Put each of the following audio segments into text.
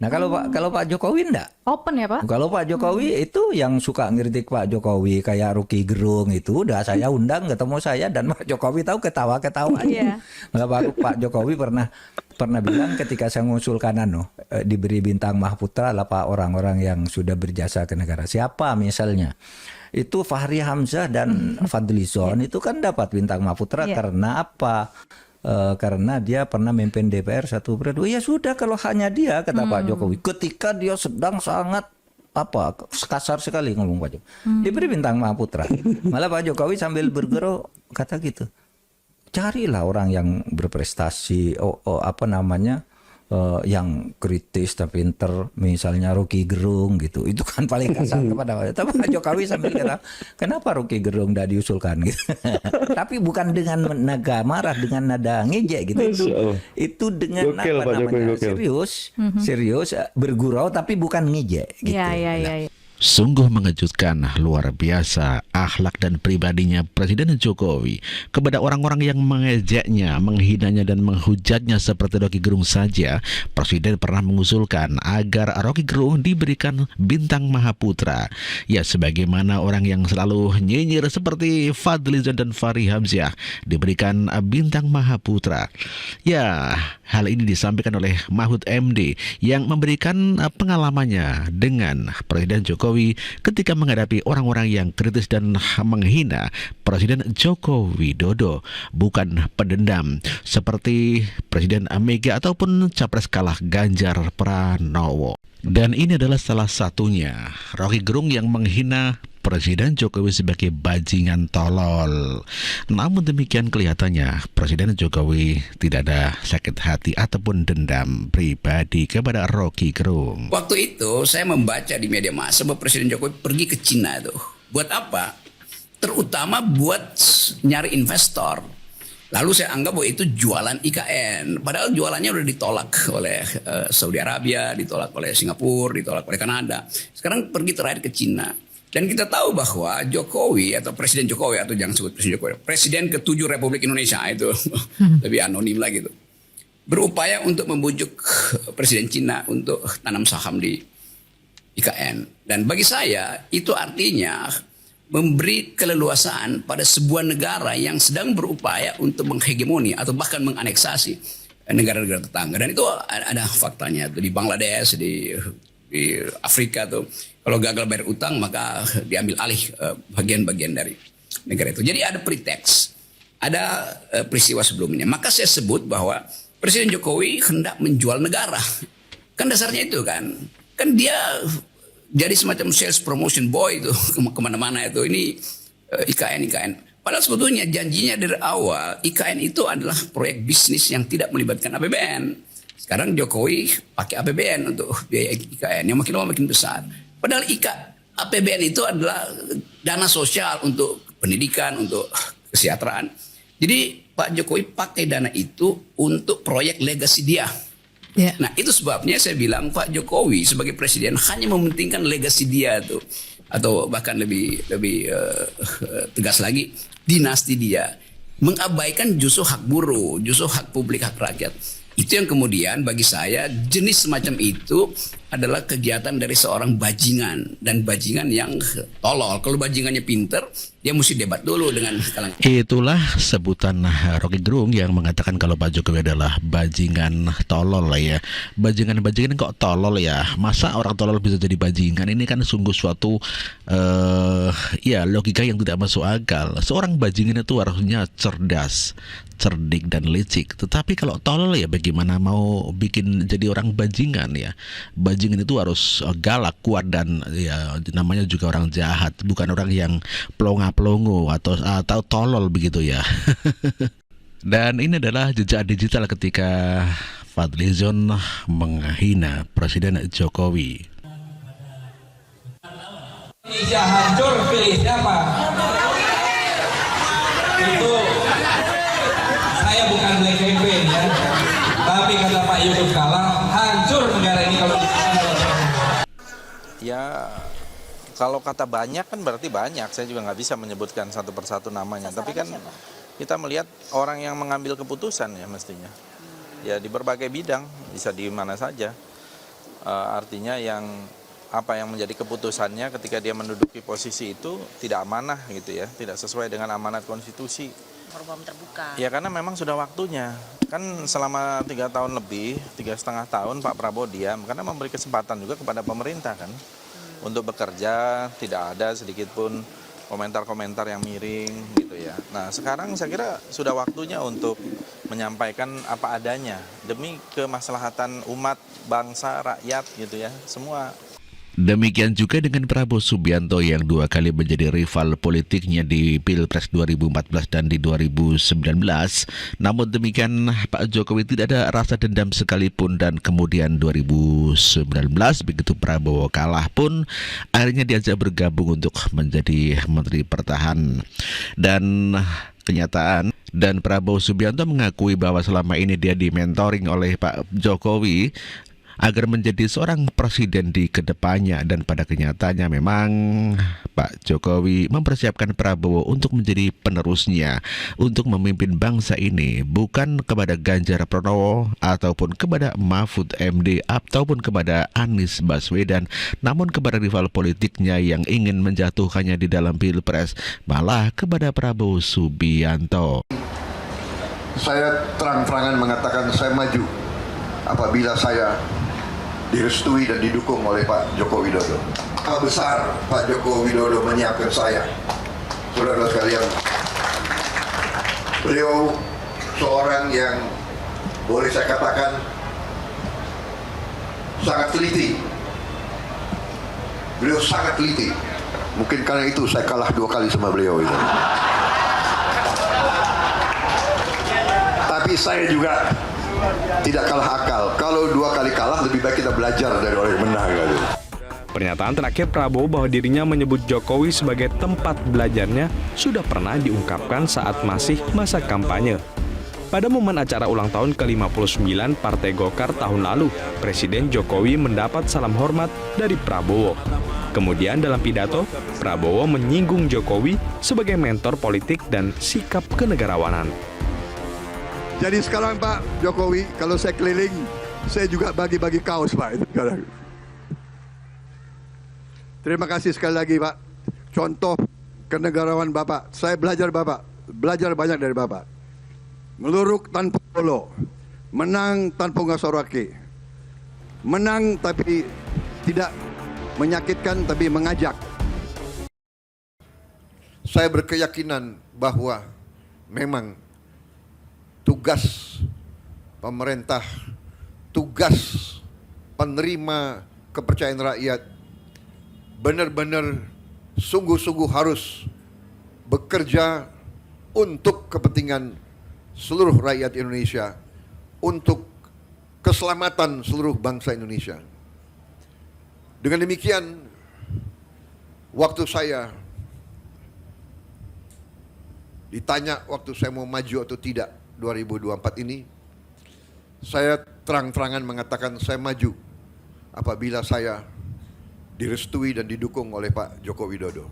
Nah kalau Pak Jokowi enggak. Open ya Pak? Kalau Pak Jokowi itu yang suka ngiritik Pak Jokowi kayak Rocky Gerung itu udah saya undang ketemu saya dan Pak Jokowi tahu ketawa-ketawa aja. Iya. Malah Pak Jokowi pernah bilang ketika saya mengusulkan diberi bintang Mahaputra lah Pak orang-orang yang sudah berjasa ke negara. Siapa misalnya? Itu Fahri Hamzah dan Fadlizon itu kan dapat bintang Mahaputra karena apa? Karena dia pernah memimpin DPR 1 periode. Ya sudah kalau hanya dia kata Pak Jokowi. Ketika dia sedang sangat kasar sekali ngomong Pak Jokowi. Diberi bintang Mahaputra. Malah Pak Jokowi sambil bergerok kata gitu. Carilah orang yang berprestasi, yang kritis tapi pinter, misalnya Rocky Gerung gitu. Itu kan paling kasar kepada tapi Pak Jokowi sambil kata, kenapa Rocky Gerung tidak diusulkan gitu. Tapi bukan dengan nada marah, dengan nada ngejek gitu. Itu dengan Gokil, serius bergurau tapi bukan ngejek gitu. Iya. Sungguh mengejutkan, luar biasa akhlak dan pribadinya Presiden Jokowi kepada orang-orang yang mengejeknya, menghinanya dan menghujatnya seperti Rocky Gerung saja. Presiden pernah mengusulkan agar Rocky Gerung diberikan bintang Mahaputra. Ya, sebagaimana orang yang selalu nyinyir seperti Fadlizon dan Fahri Hamzah diberikan bintang Mahaputra. Ya, hal ini disampaikan oleh Mahfud MD yang memberikan pengalamannya dengan Presiden Jokowi ketika menghadapi orang-orang yang kritis dan menghina Presiden Joko Widodo, bukan pendendam seperti Presiden Mega ataupun capres kalah Ganjar Pranowo. Dan ini adalah salah satunya, Rocky Gerung yang menghina Presiden Jokowi sebagai bajingan tolol. Namun demikian kelihatannya Presiden Jokowi tidak ada sakit hati ataupun dendam pribadi kepada Rocky Gerung. Waktu itu saya membaca di media massa bahwa Presiden Jokowi pergi ke Cina tuh. Buat apa? Terutama buat nyari investor. Lalu saya anggap bahwa itu jualan IKN. Padahal jualannya udah ditolak oleh Saudi Arabia, ditolak oleh Singapura, ditolak oleh Kanada. Sekarang pergi terakhir ke Cina. Dan kita tahu bahwa Jokowi atau Presiden Jokowi atau jangan sebut Presiden Jokowi, Presiden ke-7 Republik Indonesia itu lebih anonim lah gitu, berupaya untuk membujuk Presiden Cina untuk tanam saham di IKN. Dan bagi saya itu artinya memberi keleluasaan pada sebuah negara yang sedang berupaya untuk menghegemoni atau bahkan menganeksasi negara-negara tetangga. Dan itu ada faktanya tuh di Bangladesh, di Afrika tuh. Kalau gagal bayar utang maka diambil alih bagian-bagian dari negara itu. Jadi ada preteks, ada peristiwa sebelumnya. Maka saya sebut bahwa Presiden Jokowi hendak menjual negara. Kan dasarnya itu kan dia jadi semacam sales promotion boy itu kemana-mana itu. Ini IKN. Padahal sebetulnya janjinya dari awal IKN itu adalah proyek bisnis yang tidak melibatkan APBN. Sekarang Jokowi pakai APBN untuk biaya IKN yang makin lama makin besar. Padahal APBN itu adalah dana sosial untuk pendidikan, untuk kesejahteraan. Jadi Pak Jokowi pakai dana itu untuk proyek legasi dia. Yeah. Nah itu sebabnya saya bilang Pak Jokowi sebagai presiden hanya mementingkan legasi dia tuh, atau bahkan lebih tegas lagi dinasti dia, mengabaikan justru hak buruh, justru hak publik, hak rakyat. Itu yang kemudian bagi saya jenis semacam itu adalah kegiatan dari seorang bajingan, dan bajingan yang tolol. Kalau bajingannya pinter, dia mesti debat dulu dengan kalangan. Itulah sebutan Rocky Gerung yang mengatakan kalau Pak Jokowi adalah bajingan tolol lah ya. Bajingan kok tolol ya? Masa orang tolol bisa jadi bajingan? Ini kan sungguh suatu logika yang tidak masuk akal. Seorang bajingan itu harusnya cerdas, cerdik dan licik. Tetapi kalau tolol ya bagaimana mau bikin jadi orang bajingan ya? Bajingan itu harus galak, kuat, dan ya namanya juga orang jahat, bukan orang yang pelongo atau tolol begitu ya. Dan ini adalah jejak digital ketika Fadlizon menghina Presiden Jokowi. Indonesia hancur, pilih siapa? Itu saya bukan black campaign ya, tapi kata Pak Yusuf Kala, hancur negara ini kalau ya. Kalau kata banyak kan berarti banyak, saya juga nggak bisa menyebutkan satu persatu namanya. Tapi kan kita melihat orang yang mengambil keputusan ya mestinya. Ya di berbagai bidang, bisa di mana saja. Artinya apa yang menjadi keputusannya ketika dia menduduki posisi itu tidak amanah gitu ya, tidak sesuai dengan amanat konstitusi. Forum terbuka. Ya karena memang sudah waktunya. Kan selama 3 tahun lebih, 3,5 tahun Pak Prabowo diam karena memberi kesempatan juga kepada pemerintah kan untuk bekerja, tidak ada sedikit pun komentar-komentar yang miring gitu ya. Nah sekarang saya kira sudah waktunya untuk menyampaikan apa adanya demi kemaslahatan umat, bangsa, rakyat gitu ya, semua. Demikian juga dengan Prabowo Subianto yang 2 kali menjadi rival politiknya di Pilpres 2014 dan di 2019. Namun demikian Pak Jokowi tidak ada rasa dendam sekalipun dan kemudian 2019 begitu Prabowo kalah pun akhirnya diajak bergabung untuk menjadi Menteri Pertahanan. Dan kenyataan dan Prabowo Subianto mengakui bahwa selama ini dia dimentoring oleh Pak Jokowi agar menjadi seorang presiden di kedepannya, dan pada kenyataannya memang Pak Jokowi mempersiapkan Prabowo untuk menjadi penerusnya untuk memimpin bangsa ini, bukan kepada Ganjar Pranowo ataupun kepada Mahfud MD ataupun kepada Anies Baswedan, namun kepada rival politiknya yang ingin menjatuhkannya di dalam Pilpres, malah kepada Prabowo Subianto. Saya terang-terangan mengatakan saya maju apabila saya direstui dan didukung oleh Pak Joko Widodo. Apa besar Pak Joko Widodo menyiapkan saya. Saudara sekalian, beliau seorang yang boleh saya katakan sangat teliti. Beliau sangat teliti. Mungkin karena itu saya kalah 2 kali sama beliau itu. Tapi saya juga tidak kalah akal. Kalau 2 kali kalah, lebih baik kita belajar dari orang yang menang. Gitu. Pernyataan terakhir Prabowo bahwa dirinya menyebut Jokowi sebagai tempat belajarnya sudah pernah diungkapkan saat masih masa kampanye. Pada momen acara ulang tahun ke-59 Partai Golkar tahun lalu, Presiden Jokowi mendapat salam hormat dari Prabowo. Kemudian dalam pidato, Prabowo menyinggung Jokowi sebagai mentor politik dan sikap kenegarawanan. Jadi sekarang Pak Jokowi, kalau saya keliling, saya juga bagi-bagi kaos Pak. Itu sekarang. Terima kasih sekali lagi Pak. Contoh kenegarawan Bapak. Saya belajar Bapak, belajar banyak dari Bapak. Meluruk tanpa polo, menang tanpa ngasorake, menang tapi tidak menyakitkan tapi mengajak. Saya berkeyakinan bahwa memang tugas pemerintah, tugas penerima kepercayaan rakyat benar-benar sungguh-sungguh harus bekerja untuk kepentingan seluruh rakyat Indonesia, untuk keselamatan seluruh bangsa Indonesia. Dengan demikian, waktu saya ditanya waktu saya mau maju atau tidak 2024 ini, saya terang-terangan mengatakan saya maju apabila saya direstui dan didukung oleh Pak Joko Widodo.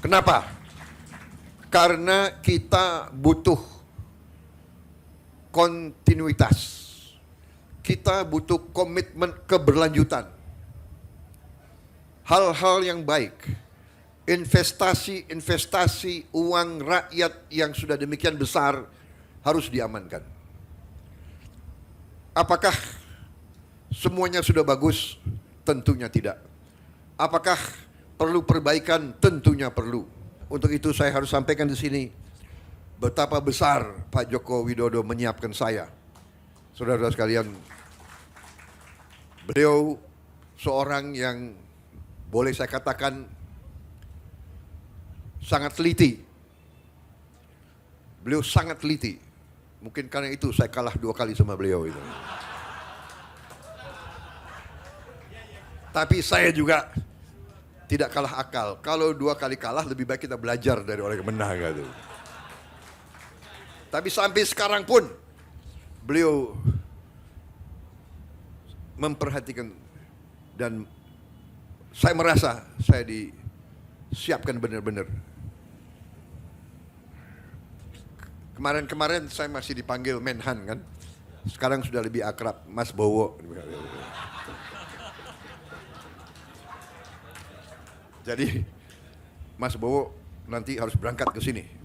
Kenapa? Karena kita butuh kontinuitas. Kita butuh komitmen keberlanjutan. Hal-hal yang baik, investasi uang rakyat yang sudah demikian besar harus diamankan. Apakah semuanya sudah bagus? Tentunya tidak. Apakah perlu perbaikan? Tentunya perlu. Untuk itu saya harus sampaikan di sini betapa besar Pak Joko Widodo menyiapkan saya. Saudara-saudara sekalian, beliau seorang yang boleh saya katakan sangat teliti. Beliau sangat teliti. Mungkin karena itu saya kalah 2 kali sama beliau itu. Tapi saya juga tidak kalah akal. Kalau 2 kali kalah, lebih baik kita belajar dari orang yang menang. Gitu. Tapi sampai sekarang pun beliau memperhatikan dan saya merasa saya disiapkan benar-benar. Kemarin-kemarin saya masih dipanggil Menhan kan. Sekarang sudah lebih akrab Mas Bowo. Jadi Mas Bowo nanti harus berangkat ke sini.